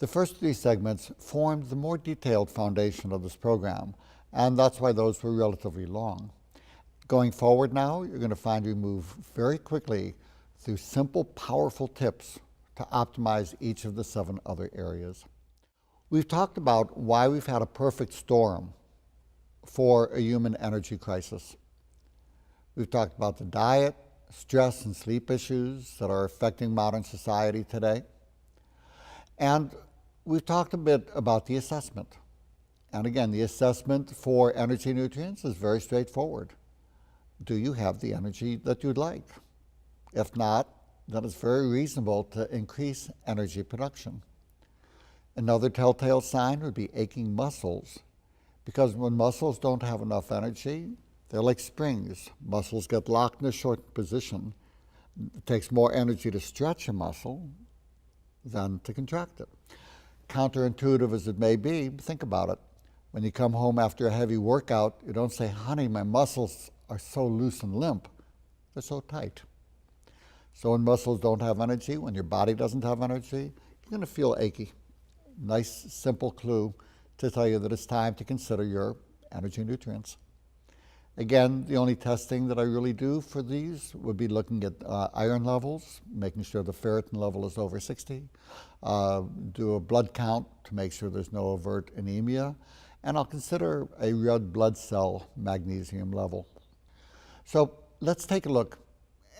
The first three segments formed the more detailed foundation of this program, and that's why those were relatively long. Going forward now, you're going to find we move very quickly through simple, powerful tips to optimize each of the 7 other areas. We've talked about why we've had a perfect storm for a human energy crisis. We've talked about the diet, stress, and sleep issues that are affecting modern society today. And we've talked a bit about the assessment. And again, the assessment for energy nutrients is very straightforward. Do you have the energy that you'd like? If not, then it's very reasonable to increase energy production. Another telltale sign would be aching muscles, because when muscles don't have enough energy, they're like springs. Muscles get locked in a short position. It takes more energy to stretch a muscle than to contract it. Counterintuitive as it may be, think about it. When you come home after a heavy workout, you don't say, honey, my muscles are so loose and limp. They're so tight. So when muscles don't have energy, when your body doesn't have energy, you're going to feel achy. Nice, simple clue to tell you that it's time to consider your energy nutrients. Again, the only testing that I really do for these would be looking at iron levels, making sure the ferritin level is over 60, do a blood count to make sure there's no overt anemia, and I'll consider a red blood cell magnesium level. So let's take a look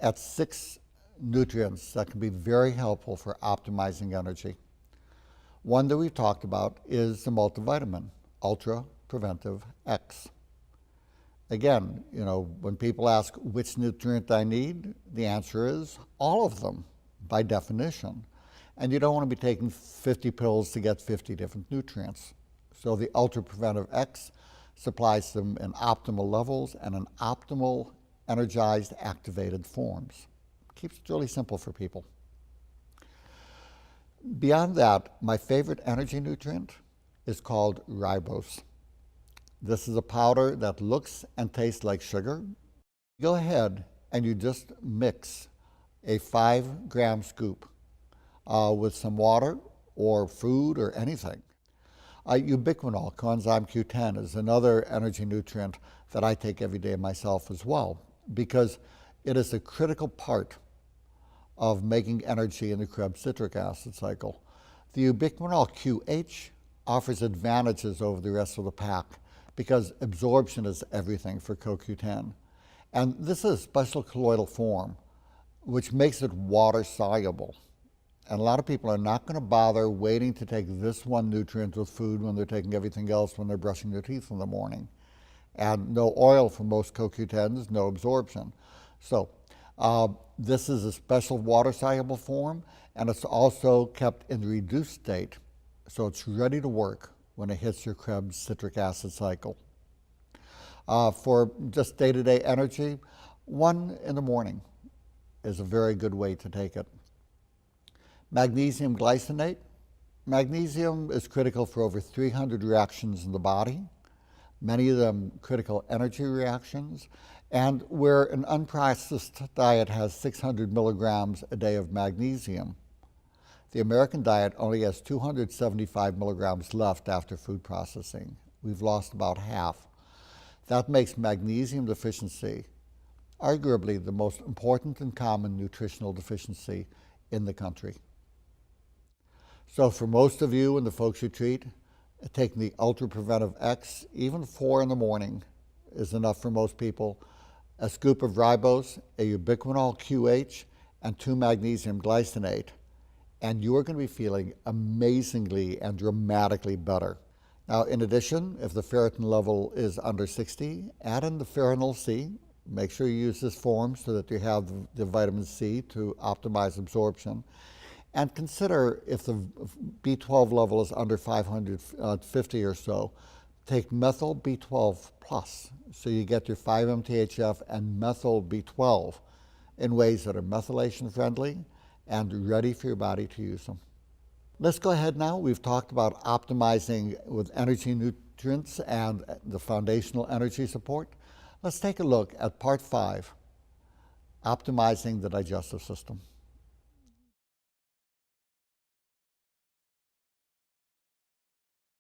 at 6 nutrients that can be very helpful for optimizing energy. One that we've talked about is the multivitamin, Ultra Preventive X. Again, when people ask which nutrient I need, the answer is all of them by definition. And you don't want to be taking 50 pills to get 50 different nutrients. So the Ultra Preventive X supplies them in optimal levels and in optimal energized activated forms. Keeps it really simple for people. Beyond that, my favorite energy nutrient is called ribose. This is a powder that looks and tastes like sugar. Go ahead and you just mix a 5-gram scoop with some water or food or anything. Ubiquinol, coenzyme Q10, is another energy nutrient that I take every day myself as well, because it is a critical part of making energy in the Krebs citric acid cycle. The ubiquinol QH offers advantages over the rest of the pack because absorption is everything for CoQ10. And this is a special colloidal form, which makes it water soluble. And a lot of people are not going to bother waiting to take this one nutrient with food when they're taking everything else when they're brushing their teeth in the morning. And no oil for most CoQ10s, no absorption. So this is a special water-soluble form, and it's also kept in reduced state, so it's ready to work when it hits your Krebs citric acid cycle. For just day-to-day energy, 1 in the morning is a very good way to take it. Magnesium glycinate. Magnesium is critical for over 300 reactions in the body, many of them critical energy reactions, and where an unprocessed diet has 600 milligrams a day of magnesium, the American diet only has 275 milligrams left after food processing. We've lost about half. That makes magnesium deficiency arguably the most important and common nutritional deficiency in the country. So for most of you and the folks you treat, taking the Ultra Preventive X, even 4 in the morning is enough for most people. A scoop of ribose, a ubiquinol QH, and 2 magnesium glycinate, and you're going to be feeling amazingly and dramatically better. Now, in addition, if the ferritin level is under 60, add in the Ferrinol C. Make sure you use this form so that you have the vitamin C to optimize absorption. And consider if the B12 level is under 550 or so, take methyl B12 plus, so you get your 5-MTHF and methyl B12 in ways that are methylation friendly and ready for your body to use them. Let's go ahead now. We've talked about optimizing with energy nutrients and the foundational energy support. Let's take a look at part 5, optimizing the digestive system.